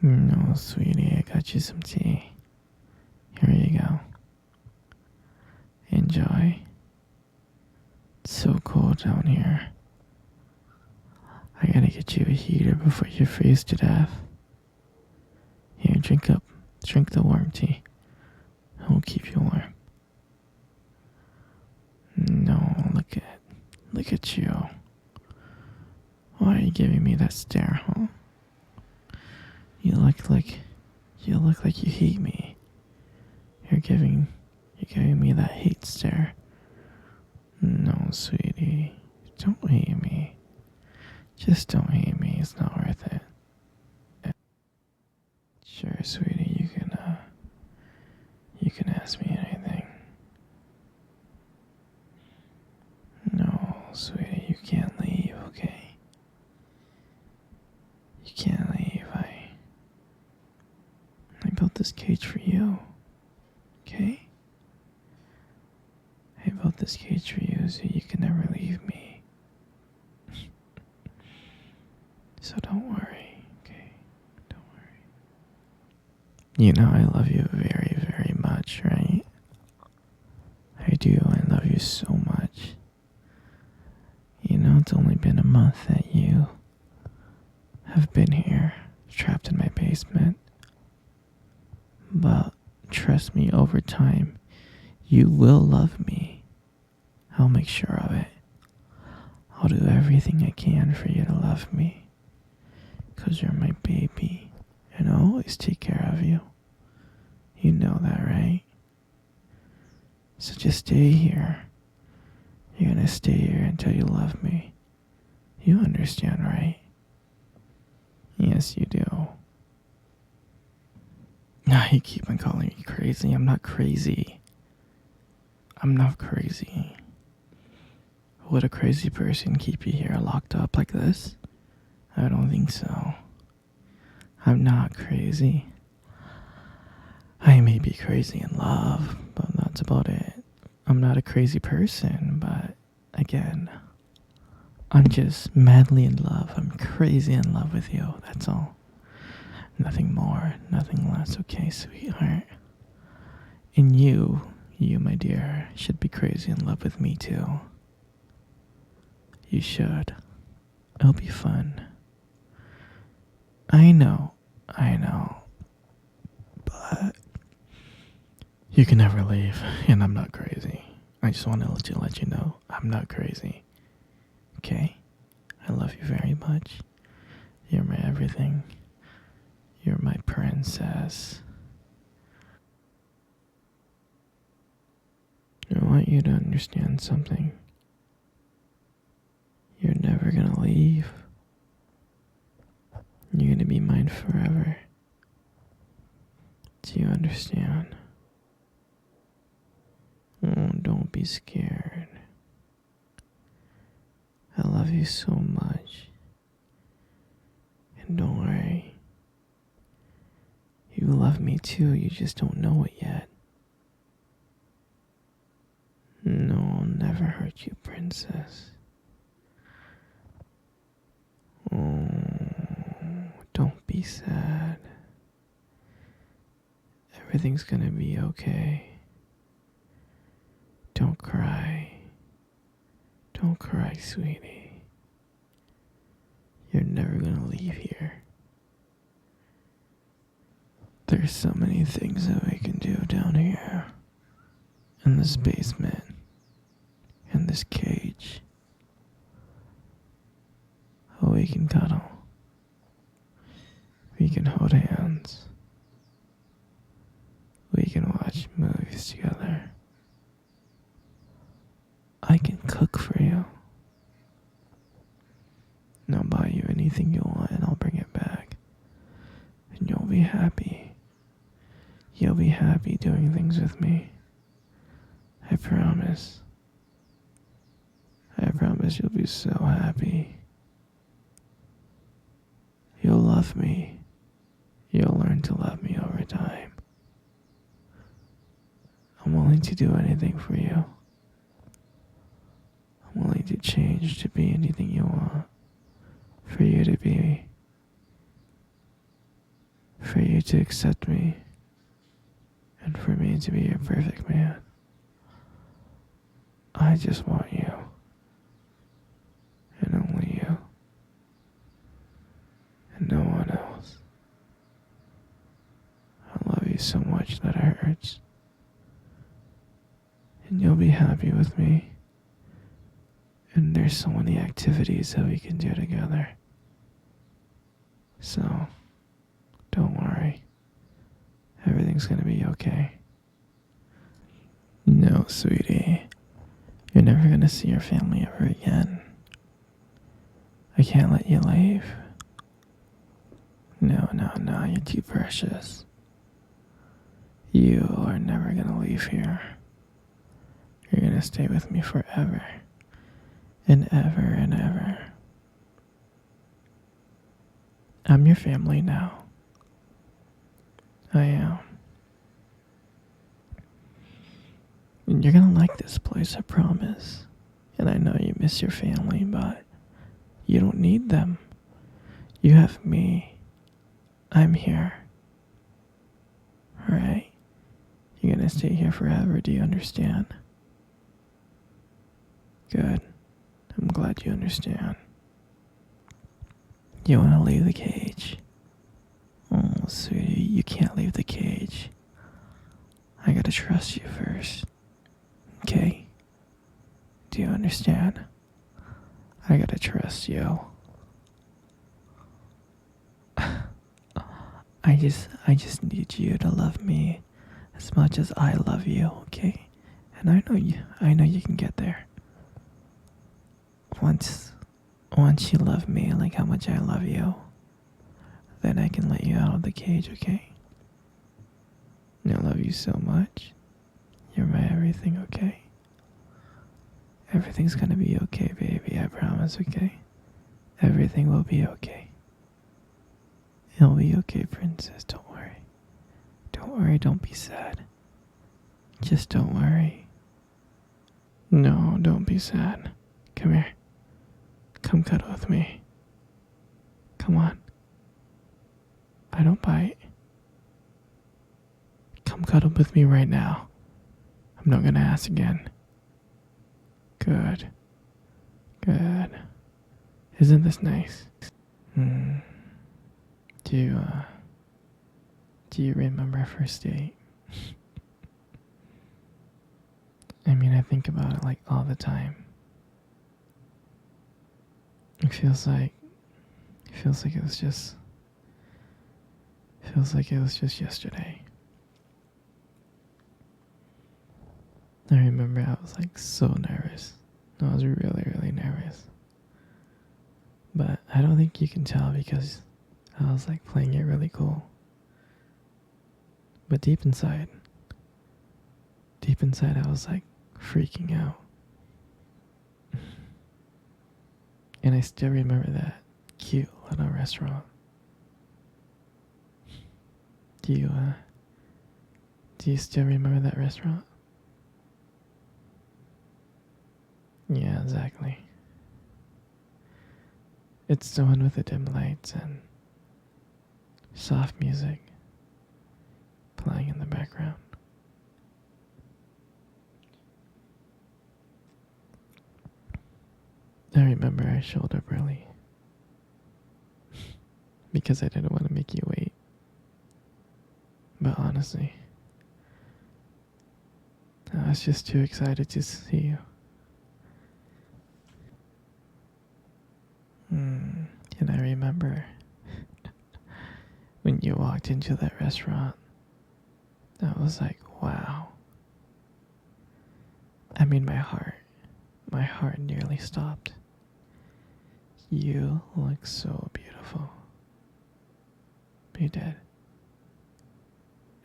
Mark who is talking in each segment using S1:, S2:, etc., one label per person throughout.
S1: No, sweetie, I got you some tea. Here you go. Enjoy. It's so cold down here. I gotta get you a heater before you freeze to death. Here, drink up. Drink the warm tea. It'll keep you warm. No, look at you. Why are you giving me that stare, huh? You look like you hate me. You're giving me that hate stare. No, sweetie, don't hate me. Just don't hate me. It's not worth it. Sure, sweetie, you can ask me anything. No, sweetie, you can't leave, okay? You can't leave. I built this cage for you, okay? I built this cage for you so you can never leave me. So don't worry, okay? Don't worry. You know I love you very, very much, right? I do. I love you so much. You know, it's only been a month that you have been here, trapped in my basement. But trust me, over time, you will love me. I'll make sure of it. I'll do everything I can for you to love me. 'Cause you're my baby, and I'll always take care of you. You know that, right? So just stay here. You're gonna stay here until you love me. You understand, right? Yes, you do. Now you keep on calling me crazy. I'm not crazy. I'm not crazy. Would a crazy person keep you here locked up like this? I don't think so. I'm not crazy. I may be crazy in love, but that's about it. I'm not a crazy person, but again, I'm just madly in love. I'm crazy in love with you, that's all. Nothing more, nothing less, okay, sweetheart? And you, my dear, should be crazy in love with me too. You should. It'll be fun. I know, but you can never leave, and I'm not crazy. I just want to let you know I'm not crazy. Okay? I love you very much. You're my everything. You're my princess. I want you to understand something. You're never gonna leave. You're gonna be mine forever. Do you understand? Oh, don't be scared. I love you so much. And don't worry. You love me too, you just don't know it yet. No, I'll never hurt you, princess. Oh, don't be sad. Everything's gonna be okay. Don't cry. Don't cry, sweetie. You're never gonna leave here. There's so many things that we can do down here. In this basement. In this cage. Oh, we can cuddle. We can hold hands. We can watch movies together. I can cook for you. And I'll buy you anything you want and I'll bring it back. And you'll be happy. You'll be happy doing things with me. I promise. I promise you'll be so happy. You'll love me. You'll learn to love me over time. I'm willing to do anything for you. I'm willing to change to be anything you want. For you to be for you to accept me and for me to be your perfect man. I just want you, and only you, and no one else. I love you so much that it hurts, and you'll be happy with me, and there's so many activities that we can do together. So, don't worry, everything's gonna be okay. No, sweetie, you're never gonna see your family ever again. I can't let you leave. No, you're too precious. You are never gonna leave here. You're gonna stay with me forever and ever and ever. I'm your family now. I am. And you're gonna like this place, I promise. And I know you miss your family, but you don't need them. You have me. I'm here. Alright? You're gonna stay here forever, do you understand? Good. I'm glad you understand. You wanna leave the cage? Oh, sweetie, you can't leave the cage. I gotta trust you first. Okay? Do you understand? I gotta trust you. I just need you to love me as much as I love you, okay? And I know you can get there. Once you love me like how much I love you, then I can let you out of the cage, okay? I love you so much. You're my everything, okay? Everything's gonna be okay, baby, I promise, okay? Everything will be okay. It'll be okay, princess, don't worry. Don't worry, don't be sad. Just don't worry. No, don't be sad. Come here. Come cuddle with me. Come on. I don't bite. Come cuddle with me right now. I'm not gonna ask again. Good. Good. Isn't this nice? Do you remember our first date? I mean, I think about it like all the time. It feels like it was just yesterday. I remember I was like so nervous. I was really, really nervous. But I don't think you can tell because I was like playing it really cool. But deep inside I was like freaking out. And I still remember that cute little restaurant. Do you still remember that restaurant? Yeah, exactly. It's the one with the dim lights and soft music playing in the background. I remember I showed up early because I didn't want to make you wait. But honestly, I was just too excited to see you. And I remember when you walked into that restaurant, I was like, wow. I mean, my heart nearly stopped. You look so beautiful. You did.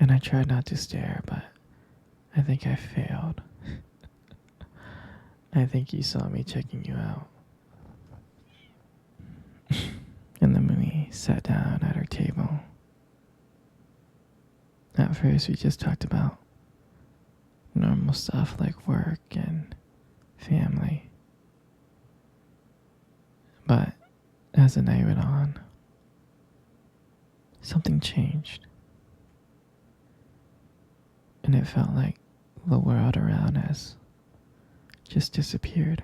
S1: And I tried not to stare, but I think I failed. I think you saw me checking you out. And then when we sat down at our table, at first we just talked about normal stuff like work and family. But as the night went on, something changed. And it felt like the world around us just disappeared.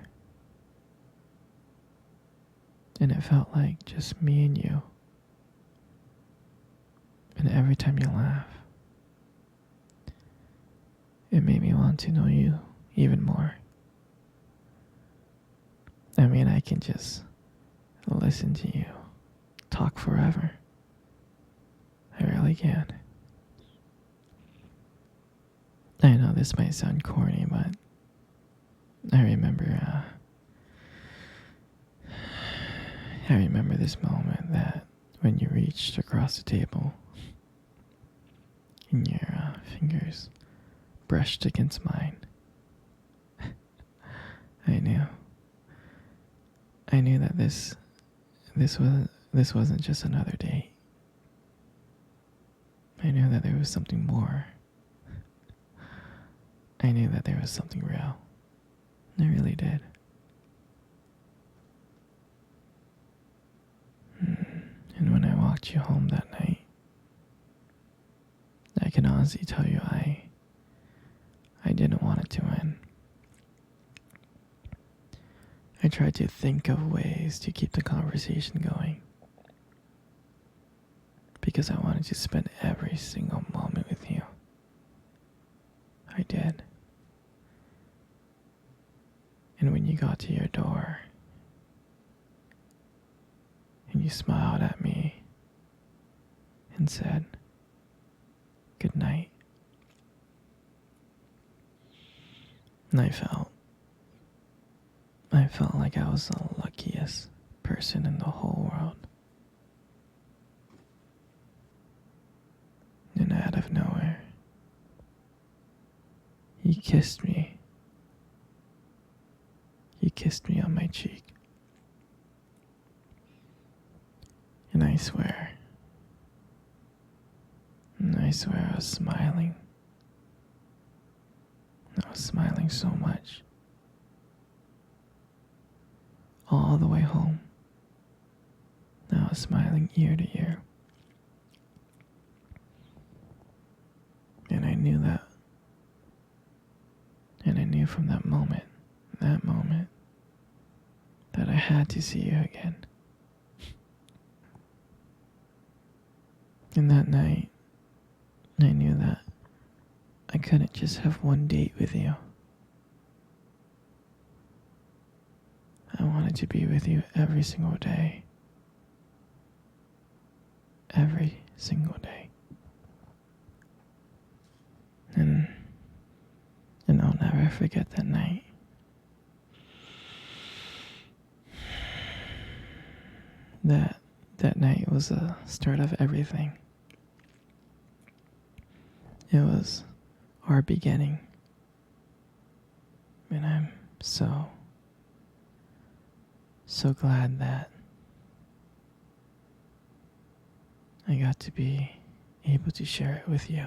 S1: And it felt like just me and you. And every time you laugh, it made me want to know you even more. I mean, I can just listen to you talk forever. I really can. I know this might sound corny, but I remember this moment that when you reached across the table and your fingers brushed against mine. I knew that this wasn't just another date. I knew that there was something more. I knew that there was something real. I really did. And when I walked you home that night, I can honestly tell you I didn't want it to end. I tried to think of ways to keep the conversation going because I wanted to spend every single moment with you. I did. And when you got to your door and you smiled at me and said, "Good night," and I felt like I was the luckiest person in the whole world. And out of nowhere, you kissed me. You kissed me on my cheek. And I swear I was smiling. I was smiling so much. All the way home, I was smiling ear to ear. And I knew that. And I knew from that moment, that I had to see you again. And that night, I knew that I couldn't just have one date with you. I wanted to be with you every single day. Every single day. And I'll never forget that night. That night was the start of everything. It was our beginning. And I'm so glad that I got to be able to share it with you.